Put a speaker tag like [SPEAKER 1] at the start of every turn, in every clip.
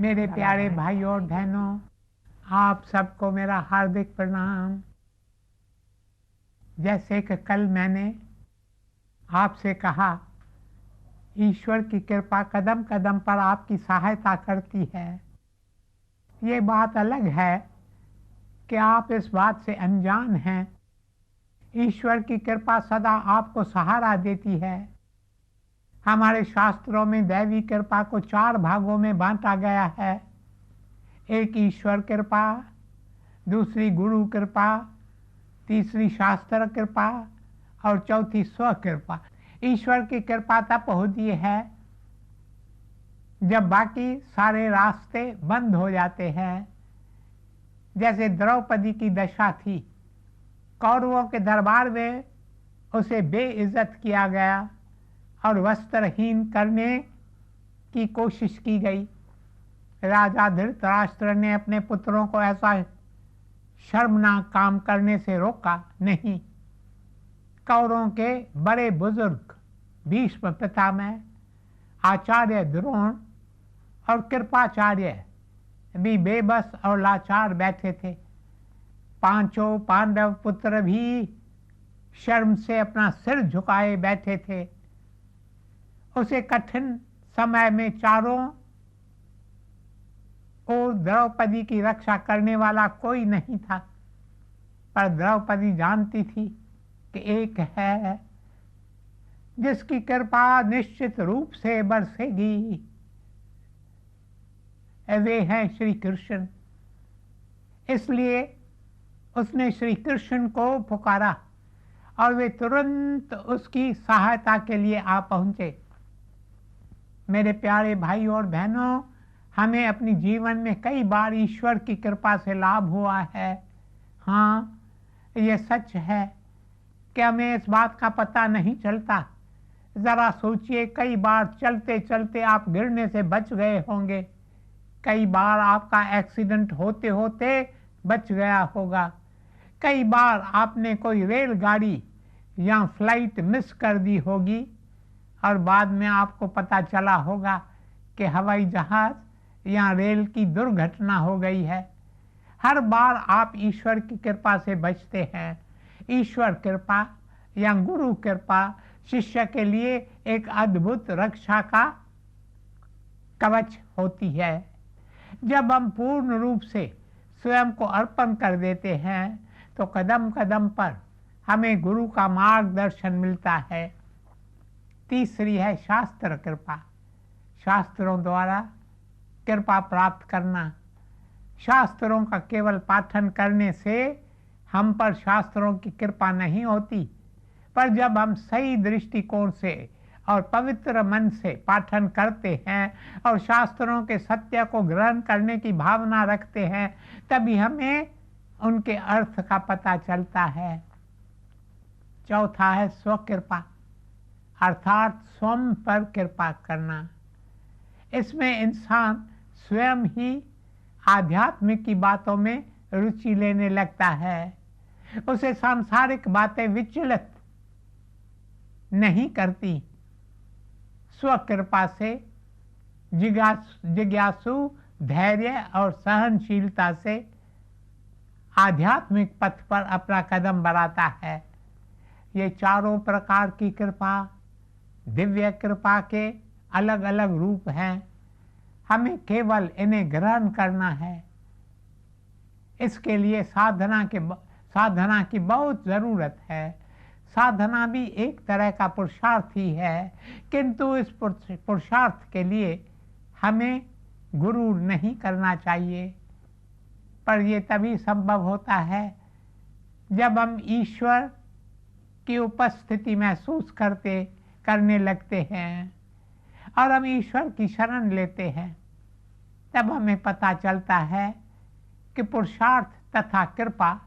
[SPEAKER 1] मेरे प्यारे भाई और बहनों, आप सबको मेरा हार्दिक प्रणाम। जैसे कि कल मैंने आपसे कहा, ईश्वर की कृपा कदम कदम पर आपकी सहायता करती है। ये बात अलग है कि आप इस बात से अनजान हैं। ईश्वर की कृपा सदा आपको सहारा देती है। हमारे शास्त्रों में दैवी कृपा को 4 भागों में बांटा गया है। एक ईश्वर कृपा, दूसरी गुरु कृपा, तीसरी शास्त्र कृपा और चौथी स्व कृपा। ईश्वर की कृपा तब होती है जब बाकी सारे रास्ते बंद हो जाते हैं। जैसे द्रौपदी की दशा थी, कौरवों के दरबार में उसे बेइज्जत किया गया और वस्त्रहीन करने की कोशिश की गई। राजा धृतराष्ट्र ने अपने पुत्रों को ऐसा शर्मनाक काम करने से रोका नहीं। कौरवों के बड़े बुजुर्ग भीष्म पितामह, आचार्य द्रोण और कृपाचार्य भी बेबस और लाचार बैठे थे। 5 पांडव पुत्र भी शर्म से अपना सिर झुकाए बैठे थे। उसे कठिन समय में चारों ओर द्रौपदी की रक्षा करने वाला कोई नहीं था, पर द्रौपदी जानती थी कि एक है जिसकी कृपा निश्चित रूप से बरसेगी। वे हैं श्री कृष्ण। इसलिए उसने श्री कृष्ण को पुकारा और वे तुरंत उसकी सहायता के लिए आ पहुंचे। मेरे प्यारे भाई और बहनों, हमें अपने जीवन में कई बार ईश्वर की कृपा से लाभ हुआ है। हाँ, ये सच है कि हमें इस बात का पता नहीं चलता। ज़रा सोचिए, कई बार चलते चलते आप गिरने से बच गए होंगे। कई बार आपका एक्सीडेंट होते होते बच गया होगा। कई बार आपने कोई रेलगाड़ी या फ्लाइट मिस कर दी होगी और बाद में आपको पता चला होगा कि हवाई जहाज या रेल की दुर्घटना हो गई है। हर बार आप ईश्वर की कृपा से बचते हैं। ईश्वर कृपा या गुरु कृपा शिष्य के लिए एक अद्भुत रक्षा का कवच होती है। जब हम पूर्ण रूप से स्वयं को अर्पण कर देते हैं तो कदम कदम पर हमें गुरु का मार्गदर्शन मिलता है। तीसरी है शास्त्र कृपा। शास्त्रों द्वारा कृपा प्राप्त करना। शास्त्रों का केवल पाठन करने से हम पर शास्त्रों की कृपा नहीं होती, पर जब हम सही दृष्टिकोण से और पवित्र मन से पाठन करते हैं और शास्त्रों के सत्य को ग्रहण करने की भावना रखते हैं, तभी हमें उनके अर्थ का पता चलता है। चौथा है स्वकृपा, अर्थात स्वयं पर कृपा करना। इसमें इंसान स्वयं ही आध्यात्मिक की बातों में रुचि लेने लगता है। उसे सांसारिक बातें विचलित नहीं करती। स्वकृपा से जिज्ञासु धैर्य और सहनशीलता से आध्यात्मिक पथ पर अपना कदम बढ़ाता है। ये चारों प्रकार की कृपा दिव्य कृपा के अलग अलग रूप हैं। हमें केवल इन्हें ग्रहण करना है। इसके लिए साधना की बहुत ज़रूरत है। साधना भी एक तरह का पुरुषार्थ ही है, किंतु इस पुरुषार्थ के लिए हमें गुरूर नहीं करना चाहिए। पर यह तभी संभव होता है जब हम ईश्वर की उपस्थिति महसूस करने लगते हैं और हम ईश्वर की शरण लेते हैं। तब हमें पता चलता है कि पुरुषार्थ तथा कृपा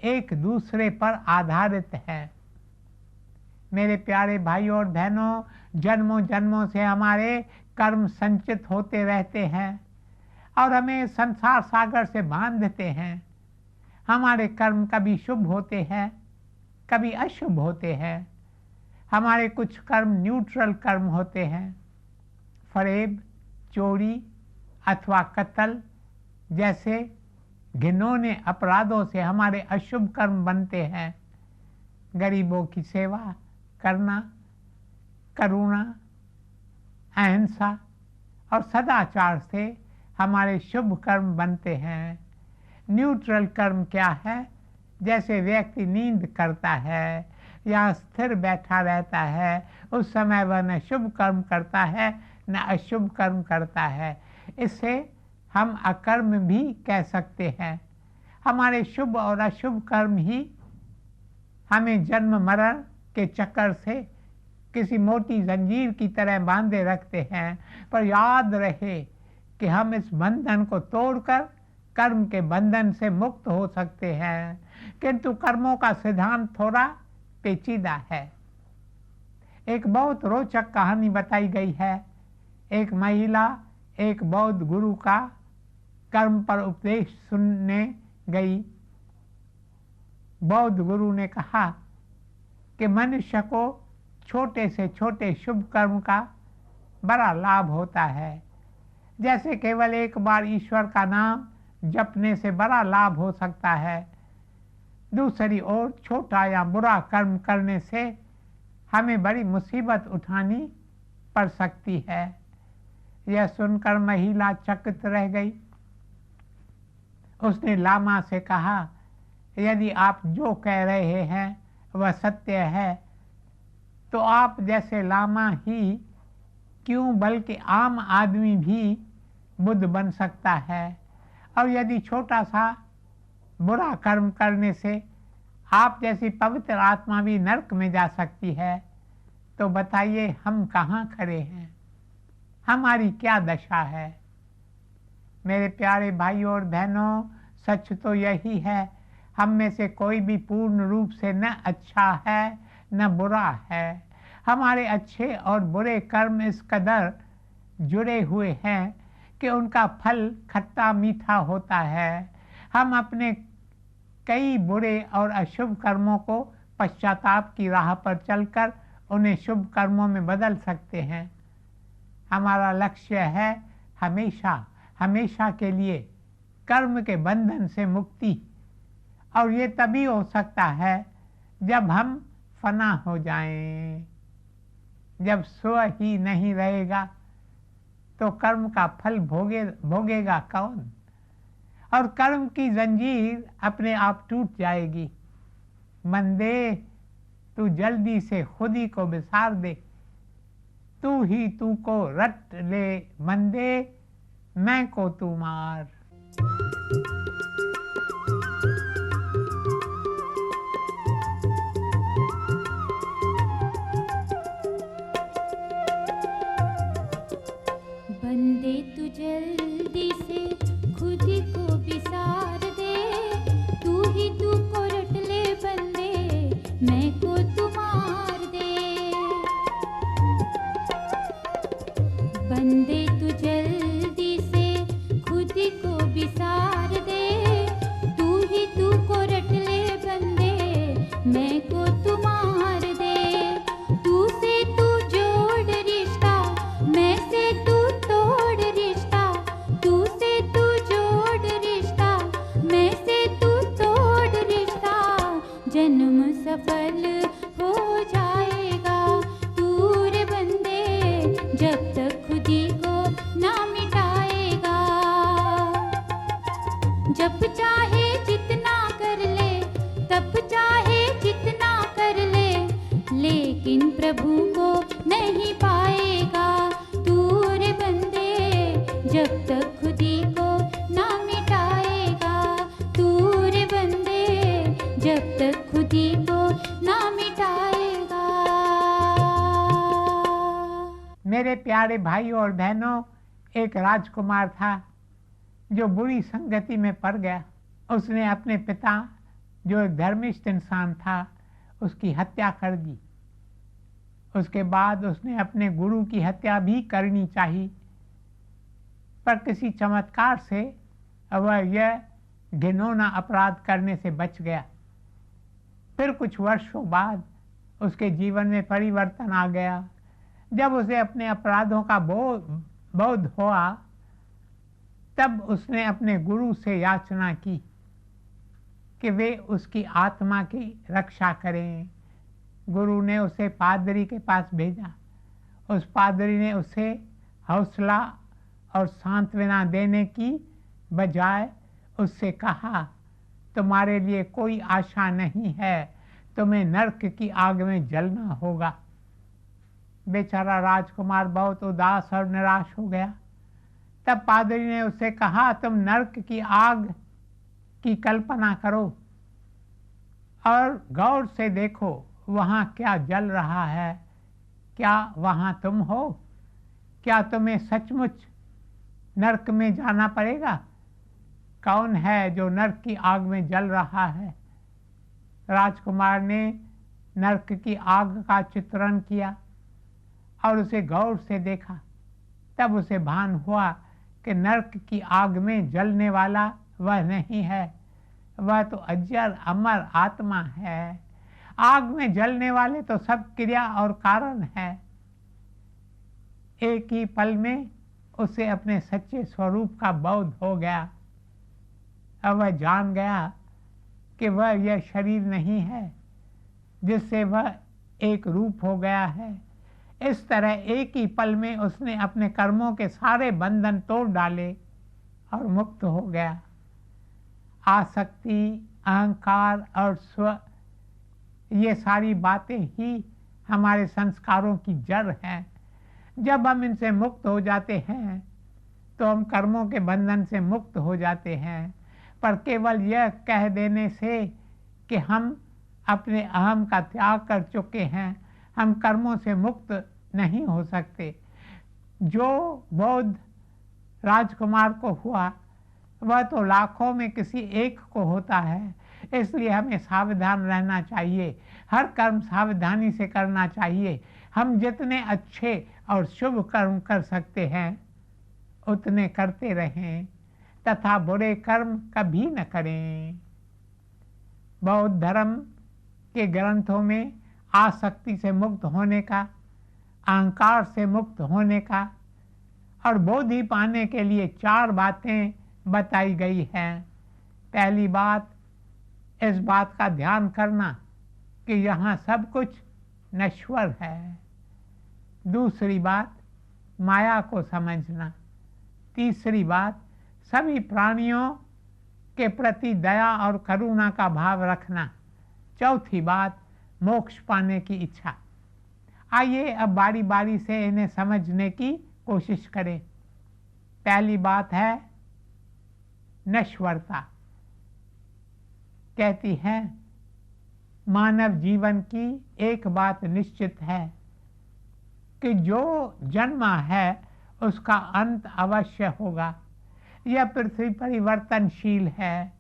[SPEAKER 1] एक दूसरे पर आधारित है। मेरे प्यारे भाई और बहनों, जन्मों जन्मों से हमारे कर्म संचित होते रहते हैं और हमें संसार सागर से बांधते हैं। हमारे कर्म कभी शुभ होते हैं, कभी अशुभ होते हैं। हमारे कुछ कर्म न्यूट्रल कर्म होते हैं, फरेब, चोरी अथवा कत्ल जैसे घिनौने अपराधों से हमारे अशुभ कर्म बनते हैं। गरीबों की सेवा करना, करुणा, अहिंसा और सदाचार से हमारे शुभ कर्म बनते हैं। न्यूट्रल कर्म क्या है? जैसे व्यक्ति नींद करता है या स्थिर बैठा रहता है, उस समय वह न शुभ कर्म करता है न अशुभ कर्म करता है। इससे हम अकर्म भी कह सकते हैं। हमारे शुभ और अशुभ कर्म ही हमें जन्म मरण के चक्कर से किसी मोटी जंजीर की तरह बांधे रखते हैं। पर याद रहे कि हम इस बंधन को तोड़कर कर्म के बंधन से मुक्त हो सकते हैं। किंतु कर्मों का सिद्धांत थोड़ा पेचीदा है। एक बहुत रोचक कहानी बताई गई है। एक महिला एक बौद्ध गुरु का कर्म पर उपदेश सुनने गई। बौद्ध गुरु ने कहा कि मनुष्य को छोटे से छोटे शुभ कर्म का बड़ा लाभ होता है। जैसे केवल एक बार ईश्वर का नाम जपने से बड़ा लाभ हो सकता है, दूसरी ओर छोटा या बुरा कर्म करने से हमें बड़ी मुसीबत उठानी पड़ सकती है। यह सुनकर महिला चकित रह गई। उसने लामा से कहा, यदि आप जो कह रहे हैं वह सत्य है तो आप जैसे लामा ही क्यों बल्कि आम आदमी भी बुद्ध बन सकता है। और यदि छोटा सा बुरा कर्म करने से आप जैसी पवित्र आत्मा भी नरक में जा सकती है, तो बताइए हम कहाँ खड़े हैं, हमारी क्या दशा है। मेरे प्यारे भाइयों और बहनों, सच तो यही है, हम में से कोई भी पूर्ण रूप से न अच्छा है न बुरा है। हमारे अच्छे और बुरे कर्म इस कदर जुड़े हुए हैं कि उनका फल खट्टा मीठा होता है। हम अपने कई बुरे और अशुभ कर्मों को पश्चाताप की राह पर चलकर उन्हें शुभ कर्मों में बदल सकते हैं। हमारा लक्ष्य है हमेशा हमेशा के लिए कर्म के बंधन से मुक्ति, और ये तभी हो सकता है जब हम फना हो जाएं। जब स्व ही नहीं रहेगा तो कर्म का फल भोगेगा कौन, और कर्म की जंजीर अपने आप टूट जाएगी। बंदे, तू जल्दी से खुद ही को बिसार दे, तू ही तू को रट ले बंदे, मैं को तू मार।
[SPEAKER 2] बंदे तू जल्दी से खुद ही को बिसार दे, तू ही तू को रट ले बंदे, मैं को तू मार दे। बंदे तू जल्दी से खुद ही को बिसार दे, तू ही तू को रट ले बंदे, मैं को तू मार दे। तू से तू जोड़ रिश्ता, मैं से तू तोड़ रिश्ता, तू से तू जोड़ रिश्ता, मैं से तू तोड़ रिश्ता, जन्म सफल हो जाएगा तू रे बंदे, जब तक खुद ही को ना मिटाएगा। जब चाहे जितना कर ले, तब चाहे जितना कर ले, लेकिन प्रभु को नहीं पाएगा तू रे बंदे, जब तक खुद ही को ना मिटाएगा तू रे बंदे, जब तक खुद ही को ना मिटाएगा।
[SPEAKER 1] मेरे प्यारे भाइयों और बहनों, एक राजकुमार था जो बुरी संगति में पड़ गया। उसने अपने पिता, जो एक धर्मिष्ठ इंसान था, उसकी हत्या कर दी। उसके बाद उसने अपने गुरु की हत्या भी करनी चाहिए, पर किसी चमत्कार से वह यह घिनौना अपराध करने से बच गया। फिर कुछ वर्षों बाद उसके जीवन में परिवर्तन आ गया। जब उसे अपने अपराधों का बोध हुआ तब उसने अपने गुरु से याचना की कि वे उसकी आत्मा की रक्षा करें। गुरु ने उसे पादरी के पास भेजा। उस पादरी ने उसे हौसला और सांत्वना देने की बजाय उससे कहा, तुम्हारे लिए कोई आशा नहीं है, तुम्हें नरक की आग में जलना होगा। बेचारा राजकुमार बहुत उदास और निराश हो गया। तब पादरी ने उससे कहा, तुम नरक की आग की कल्पना करो और गौर से देखो वहाँ क्या जल रहा है। क्या वहाँ तुम हो? क्या तुम्हें सचमुच नरक में जाना पड़ेगा? कौन है जो नरक की आग में जल रहा है? राजकुमार ने नरक की आग का चित्रण किया और उसे गौर से देखा। तब उसे भान हुआ कि नरक की आग में जलने वाला वह नहीं है, वह तो अजर अमर आत्मा है। आग में जलने वाले तो सब क्रिया और कारण है। एक ही पल में उसे अपने सच्चे स्वरूप का बोध हो गया। अब वह जान गया कि वह यह शरीर नहीं है जिससे वह एक रूप हो गया है। इस तरह एक ही पल में उसने अपने कर्मों के सारे बंधन तोड़ डाले और मुक्त हो गया। आसक्ति, अहंकार और स्व, ये सारी बातें ही हमारे संस्कारों की जड़ हैं। जब हम इनसे मुक्त हो जाते हैं तो हम कर्मों के बंधन से मुक्त हो जाते हैं। पर केवल यह कह देने से कि हम अपने अहम का त्याग कर चुके हैं, हम कर्मों से मुक्त नहीं हो सकते। जो बोध राजकुमार को हुआ वह तो लाखों में किसी एक को होता है। इसलिए हमें सावधान रहना चाहिए, हर कर्म सावधानी से करना चाहिए। हम जितने अच्छे और शुभ कर्म कर सकते हैं उतने करते रहें तथा बुरे कर्म कभी न करें। बौद्ध धर्म के ग्रंथों में आसक्ति से मुक्त होने का, अहंकार से मुक्त होने का और बोधि पाने के लिए 4 बातें बताई गई हैं। पहली बात, इस बात का ध्यान करना कि यहाँ सब कुछ नश्वर है। दूसरी बात, माया को समझना। तीसरी बात, सभी प्राणियों के प्रति दया और करुणा का भाव रखना। चौथी बात, मोक्ष पाने की इच्छा। आइए अब बारी बारी से इन्हें समझने की कोशिश करें। पहली बात है नश्वरता। कहती है मानव जीवन की एक बात निश्चित है कि जो जन्मा है उसका अंत अवश्य होगा। यह पृथ्वी परिवर्तनशील है,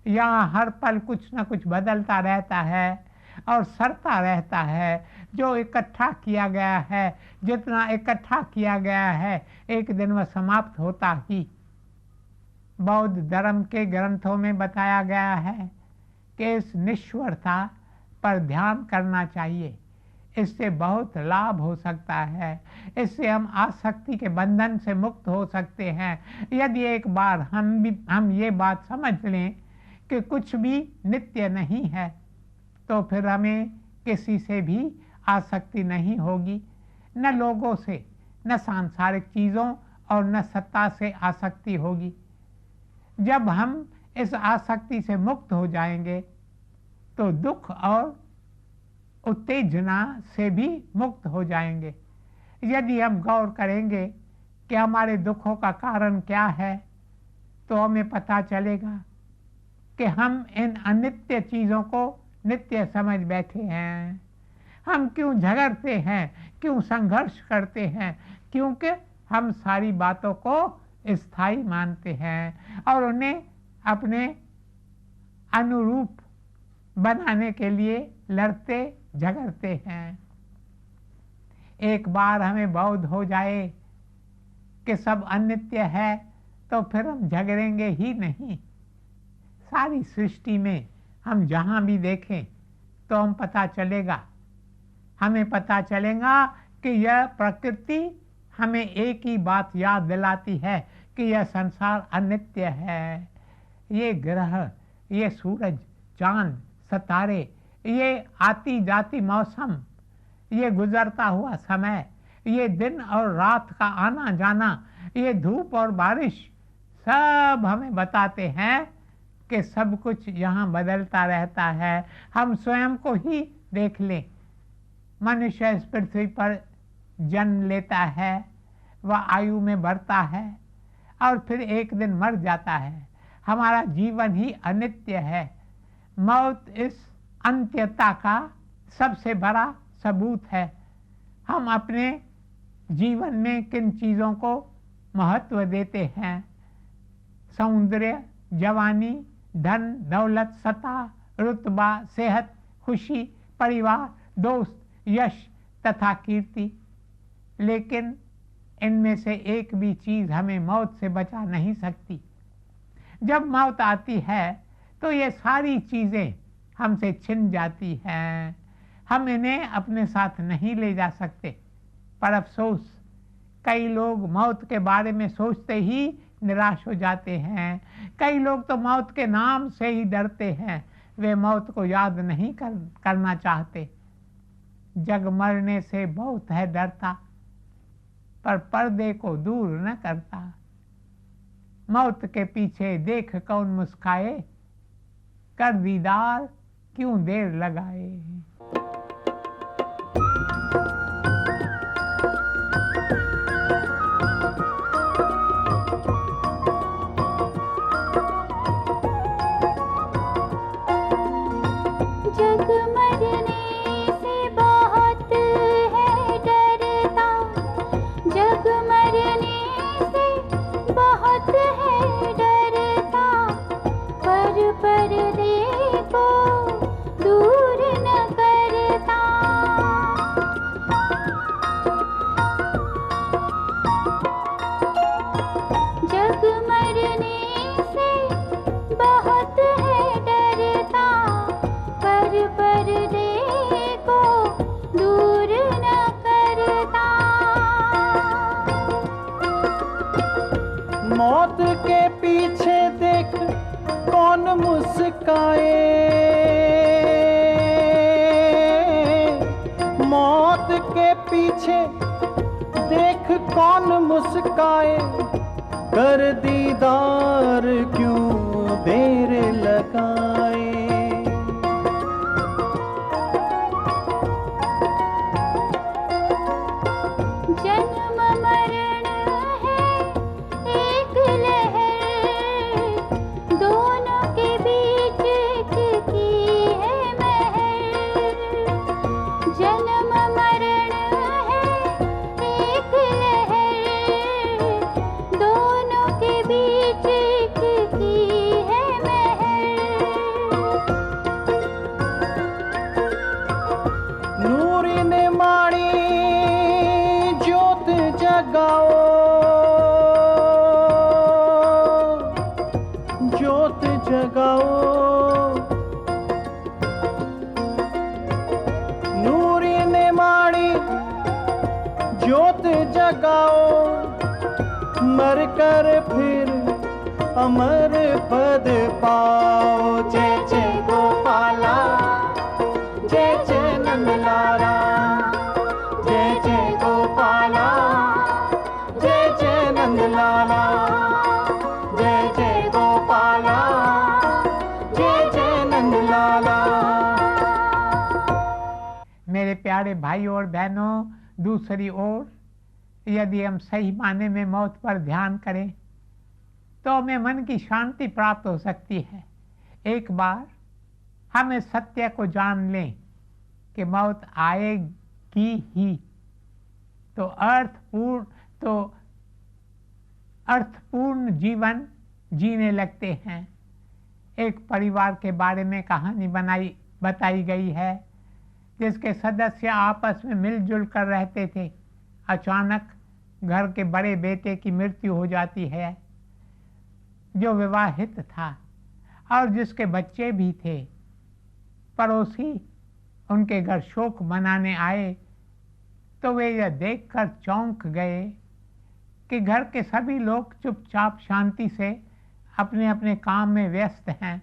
[SPEAKER 1] यहाँ हर पल कुछ न कुछ बदलता रहता है और सरता रहता है। जो इकट्ठा किया गया है, जितना इकट्ठा किया गया है, एक दिन वह समाप्त होता ही। बौद्ध धर्म के ग्रंथों में बताया गया है कि इस निश्वरता पर ध्यान करना चाहिए। इससे बहुत लाभ हो सकता है। इससे हम आसक्ति के बंधन से मुक्त हो सकते हैं। यदि एक बार हम ये बात समझ लें कि कुछ भी नित्य नहीं है तो फिर हमें किसी से भी आसक्ति नहीं होगी, न लोगों से, न सांसारिक चीज़ों और न सत्ता से आसक्ति होगी। जब हम इस आसक्ति से मुक्त हो जाएंगे तो दुख और उत्तेजना से भी मुक्त हो जाएंगे। यदि हम गौर करेंगे कि हमारे दुखों का कारण क्या है तो हमें पता चलेगा कि हम इन अनित्य चीज़ों को नित्य समझ बैठे हैं। हम क्यों झगड़ते हैं, क्यों संघर्ष करते हैं? क्योंकि हम सारी बातों को स्थायी मानते हैं और उन्हें अपने अनुरूप बनाने के लिए लड़ते झगड़ते हैं। एक बार हमें बोध हो जाए कि सब अनित्य है तो फिर हम झगड़ेंगे ही नहीं। सारी सृष्टि में हम जहाँ भी देखें तो हमें पता चलेगा कि यह प्रकृति हमें एक ही बात याद दिलाती है कि यह संसार अनित्य है। ये ग्रह, ये सूरज, चांद, सितारे, ये आती जाती मौसम, ये गुजरता हुआ समय, ये दिन और रात का आना जाना, ये धूप और बारिश, सब हमें बताते हैं कि सब कुछ यहाँ बदलता रहता है। हम स्वयं को ही देख लें। मनुष्य इस पृथ्वी पर जन्म लेता है, वह आयु में बढ़ता है और फिर एक दिन मर जाता है। हमारा जीवन ही अनित्य है। मौत इस अंत्यता का सबसे बड़ा सबूत है। हम अपने जीवन में किन चीज़ों को महत्व देते हैं? सौंदर्य, जवानी, धन, दौलत, सत्ता, रुतबा, सेहत, खुशी, परिवार, दोस्त, यश तथा कीर्ति। लेकिन इनमें से एक भी चीज़ हमें मौत से बचा नहीं सकती। जब मौत आती है तो ये सारी चीज़ें हमसे छिन जाती हैं। हम इन्हें अपने साथ नहीं ले जा सकते। पर अफसोस, कई लोग मौत के बारे में सोचते ही निराश हो जाते हैं। कई लोग तो मौत के नाम से ही डरते हैं। वे मौत को याद नहीं करना चाहते। जग मरने से बहुत है डरता, पर पर्दे को दूर न करता। मौत के पीछे देख कौन मुस्काए, कर दीदार क्यों देर लगाए।
[SPEAKER 2] जग मरने से बहुत है डरता, जग मरने से बहुत है डरता, पर पर्दे को दूर न करता। जग मरने से बहुत है डरता, पर पर्दे को दूर न करता।
[SPEAKER 3] मौत के पीछे देख कौन मुस्काए, मौत के पीछे देख कौन मुस्काए, कर दीदार क्यों देर लगाए।
[SPEAKER 2] जन्म मरण है एक लहर, दोनों के बीच की है महर। जन्म मरण है एक लहर, दोनों के बीच की है महर।
[SPEAKER 3] नूरी ने माणी ज्योत जगाओ, ज्योत जगाओ। नूरी ने माणी ज्योत जगाओ, मर कर फिर अमर पद पाओ। जय जय गोपाला, जय जय नंदलाला, जय जय गोपाला, जय जय नंदलाला, जय जय गोपाला, जय जय नंदलाला।
[SPEAKER 1] मेरे प्यारे भाइयों और बहनों, दूसरी ओर यदि हम सही माने में मौत पर ध्यान करें तो हमें मन की शांति प्राप्त हो सकती है। एक बार हम इस सत्य को जान लें कि मौत आएगी ही, तो अर्थपूर्ण जीवन जीने लगते हैं। एक परिवार के बारे में कहानी बताई गई है जिसके सदस्य आपस में मिलजुल कर रहते थे। अचानक घर के बड़े बेटे की मृत्यु हो जाती है, जो विवाहित था और जिसके बच्चे भी थे। पड़ोसी उनके घर शोक मनाने आए तो वे यह देखकर चौंक गए कि घर के सभी लोग चुपचाप शांति से अपने अपने काम में व्यस्त हैं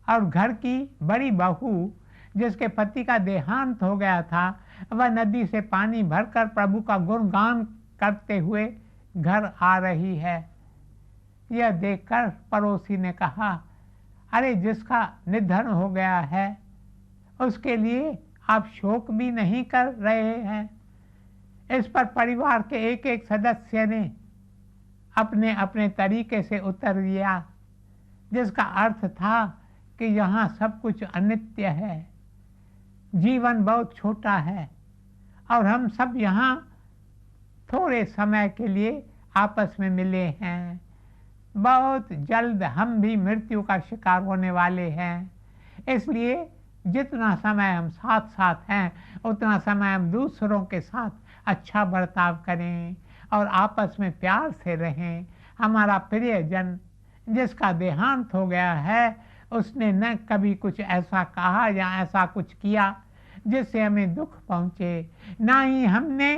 [SPEAKER 1] और घर की बड़ी बहू जिसके पति का देहांत हो गया था वह नदी से पानी भरकर प्रभु का गुणगान करते हुए घर आ रही है। यह देखकर पड़ोसी ने कहा, अरे जिसका निधन हो गया है उसके लिए आप शोक भी नहीं कर रहे हैं। इस पर परिवार के एक एक सदस्य ने अपने अपने तरीके से उत्तर दिया, जिसका अर्थ था कि यहाँ सब कुछ अनित्य है, जीवन बहुत छोटा है और हम सब यहाँ थोड़े समय के लिए आपस में मिले हैं। बहुत जल्द हम भी मृत्यु का शिकार होने वाले हैं, इसलिए जितना समय हम साथ साथ हैं उतना समय हम दूसरों के साथ अच्छा बर्ताव करें और आपस में प्यार से रहें। हमारा प्रियजन जिसका देहांत हो गया है उसने न कभी कुछ ऐसा कहा या ऐसा कुछ किया जिससे हमें दुख पहुँचे, ना ही हमने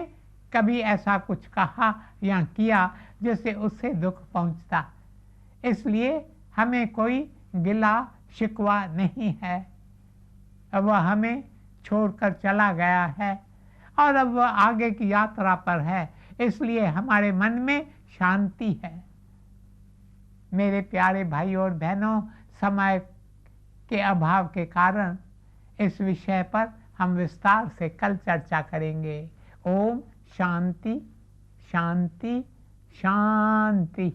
[SPEAKER 1] कभी ऐसा कुछ कहा या किया जिससे उससे दुख पहुँचता। इसलिए हमें कोई गिला शिकवा नहीं है। अब वह हमें छोड़कर चला गया है और अब वह आगे की यात्रा पर है, इसलिए हमारे मन में शांति है। मेरे प्यारे भाइयों और बहनों, समय के अभाव के कारण इस विषय पर हम विस्तार से कल चर्चा करेंगे। ओम शांति शांति शांति।